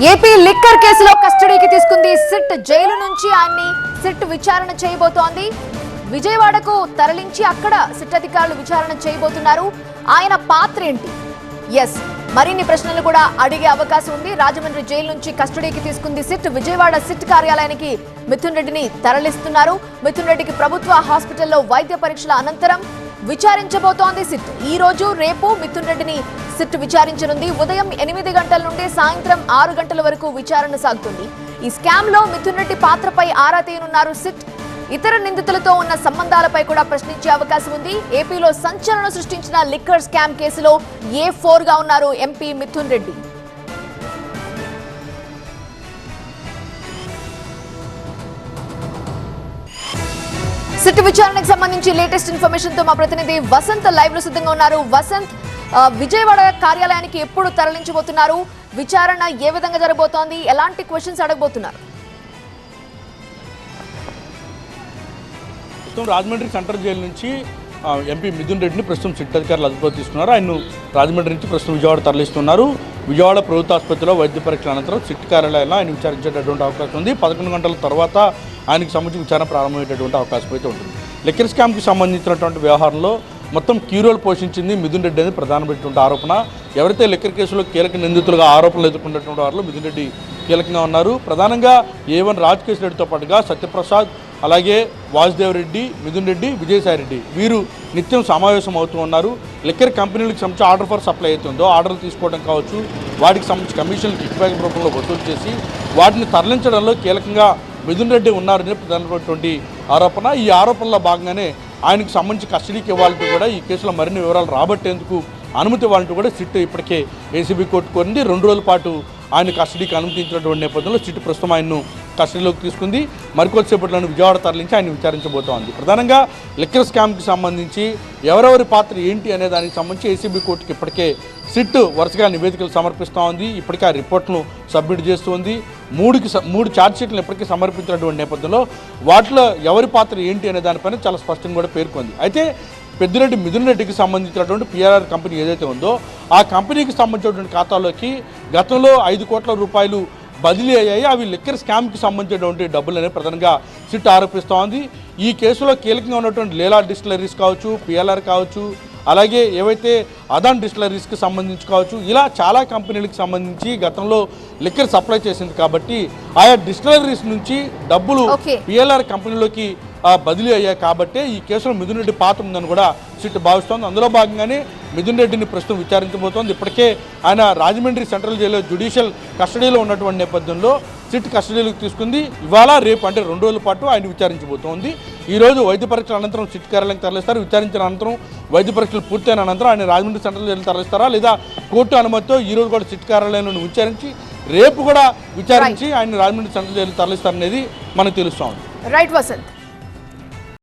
AP liquor కేసులో కస్టడీకి తీసుకుంది సిట్. జైలు నుంచి ఆయన్ని సిట్ విచారణ చేయబోతోంది. విజయవాడకు తరలించి అక్కడ సిట్ అధికారులు విచారణ చేయబోతున్నారు. ఆయన పాత్ర ఏంటి? మరిన్ని ప్రశ్నలు కూడా అడిగే అవకాశం ఉంది. రాజమండ్రి జైలు నుంచి కస్టడీకి తీసుకుంది సిట్. విజయవాడ సిట్ కార్యాలయానికి మిథున్ రెడ్డిని తరలిస్తున్నారు. మిథున్ రెడ్డికి ప్రభుత్వ హాస్పిటల్లో వైద్య పరీక్షల అనంతరం విచారించబోతోంది సిట్. ఈ రోజు రేపు మిథున్ రెడ్డిని సిట్ విచారించనుంది. ఉదయం 8 గంటల నుండి సాయంత్రం 6 గంటల వరకు విచారణ సాగుతుంది. ఈ స్కామ్ లో మిథున్ రెడ్డి పాత్రపై ఆరా తీయనున్నారు సిట్. ఇతర నిందితులతో ఉన్న సంబంధాలపై కూడా ప్రశ్నించే అవకాశం ఉంది. ఏపీలో సంచలనం సృష్టించిన లిక్కర్ స్కామ్ కేసులో A4 గా ఉన్నారు ఎంపీ మిథున్ రెడ్డి. సిట్ విచారణకు సంబంధించి లేటెస్ట్ ఇన్ఫర్మేషన్ తో మా ప్రతినిధి వసంత్ లైవ్ లో సిద్ధంగా ఉన్నారు. వసంత్, విజయవాడ కార్యాలయానికి ఎప్పుడు తరలించబోతున్నారు? విచారణ ఏ విధంగా జరగబోతోంది? ఎలాంటి క్వశ్చన్స్ అడగబోతున్నారు? రాజమండ్రి సెంట్రల్ జైలు నుంచి ఎంపీ మిథున్ రెడ్డిని ప్రస్తుతం సిట్ అధికారులు అదుపులోకి తీసుకున్నారు. ఆయన రాజమండ్రి నుంచి ప్రస్తుతం విజయవాడ తరలిస్తున్నారు. విజయవాడ ప్రభుత్వ ఆసుపత్రిలో వైద్య పరీక్షల అనంతరం సిట్ కార్యాలయంలో ఆయన విచారించేటటువంటి అవకాశం ఉంది. 11 గంటల తర్వాత ఆయనకు సంబంధించి విచారణ ప్రారంభమయ్యేటటువంటి అవకాశం అయితే ఉంటుంది. లిక్కర్ స్కామ్కి సంబంధించినటువంటి వ్యవహారంలో మొత్తం కీ రోల్ పోషించింది మిథున్ రెడ్డి అనేది ప్రధానమైనటువంటి ఆరోపణ. ఎవరైతే లిక్కర్ కేసులో కీలక నిందితులుగా ఆరోపణలు ఎదుర్కొన్నటువంటి వారిలో మిథున్ రెడ్డి కీలకంగా ఉన్నారు. ప్రధానంగా A1 రాజకేశ్ రెడ్డితో పాటుగా సత్యప్రసాద్, అలాగే వాసుదేవ్ రెడ్డి, మిథున్ రెడ్డి, విజయసాయి రెడ్డి వీరు నిత్యం సమావేశం అవుతూ ఉన్నారు. లిక్కర్ కంపెనీలకు సంబంధించి ఆర్డర్ ఫర్ సప్లై అవుతుందో ఆర్డర్లు తీసుకోవడం కావచ్చు, వాటికి సంబంధించి కమిషన్లు కిక్ బ్యాక్ రూపంలో వసూలు చేసి వాటిని తరలించడంలో కీలకంగా మిథున్ రెడ్డి ఉన్నారని ప్రధానమైనటువంటి ఆరోపణ. ఈ ఆరోపణలో భాగంగానే ఆయనకు సంబంధించి కస్టడీకి ఇవ్వాలంటూ కూడా ఈ కేసులో మరిన్ని వివరాలు రాబట్టేందుకు అనుమతి ఇవ్వాలంటూ కూడా సిట్ ఇప్పటికే ఏసీబీ కోర్టు కోరింది. 2 రోజుల పాటు ఆయన కస్టడీకి అనుమతించినటువంటి నేపథ్యంలో సిట్ ప్రస్తుతం ఆయన్ను కస్టడీలోకి తీసుకుంది. మరికొద్దిసేపట్లోనే విజయవాడ తరలించి ఆయన విచారించబోతోంది. ప్రధానంగా లిక్కర్ స్కామ్కి సంబంధించి ఎవరెవరి పాత్ర ఏంటి అనే దానికి సంబంధించి ఏసీబీ కోర్టుకి ఇప్పటికే సిట్ వరుసగా నివేదికలు సమర్పిస్తూ ఉంది. ఇప్పటికే ఆ రిపోర్ట్ను సబ్మిట్ చేస్తుంది. 3 ఛార్జ్షీట్లను ఇప్పటికీ సమర్పించినటువంటి నేపథ్యంలో వాటిలో ఎవరి పాత్ర ఏంటి అనే దానిపైన చాలా స్పష్టంగా కూడా పేర్కొంది. అయితే పెద్దిరెడ్డి మిథున్ రెడ్డికి సంబంధించినటువంటి PRR కంపెనీ ఏదైతే ఉందో ఆ కంపెనీకి సంబంధించినటువంటి ఖాతాలోకి గతంలో 5 కోట్ల రూపాయలు బదిలీ అయ్యాయి. అవి లిక్కర్ స్కామ్కి సంబంధించినటువంటి డబ్బులు అనేది ప్రధానంగా సిట్ ఆరోపిస్తూ ఉంది. ఈ కేసులో కీలకంగా ఉన్నటువంటి లీలా డిస్టిలరీస్ కావచ్చు, PLR కావచ్చు, అలాగే ఏవైతే అదాన్ డిస్టిలరీస్కి సంబంధించి కావచ్చు, ఇలా చాలా కంపెనీలకు సంబంధించి గతంలో లిక్కర్ సప్లై చేసింది కాబట్టి ఆయా డిస్టిలరీస్ నుంచి డబ్బులు PLR కంపెనీలోకి బదిలీ అయ్యాయి కాబట్టి ఈ కేసులో మిథున్ రెడ్డి పాత్ర ఉందని కూడా సిట్ భావిస్తోంది. అందులో భాగంగానే మిథున్ రెడ్డిని ప్రస్తుతం విచారించబోతోంది. ఇప్పటికే ఆయన రాజమండ్రి సెంట్రల్ జైల్లో జ్యుడిషియల్ కస్టడీలో ఉన్నటువంటి నేపథ్యంలో సిట్ కస్టడీలోకి తీసుకుంది. ఇవాళ రేపు అంటే 2 రోజుల పాటు ఆయన విచారించబోతోంది. ఈరోజు వైద్య పరీక్షల అనంతరం సిట్ కార్యాలయం తరలిస్తారు. విచారించిన అనంతరం వైద్య పరీక్షలు పూర్తయిన అనంతరం ఆయన రాజమండ్రి సెంట్రల్ జైలు తరలిస్తారా లేదా కోర్టు అనుమతితో ఈరోజు కూడా సిట్ కార్యాలయంలో విచారించి రేపు కూడా విచారించి ఆయన రాజమండ్రి సెంట్రల్ జైలు తరలిస్తారనేది మనకు తెలుస్తోంది. రైట్ వసంత్.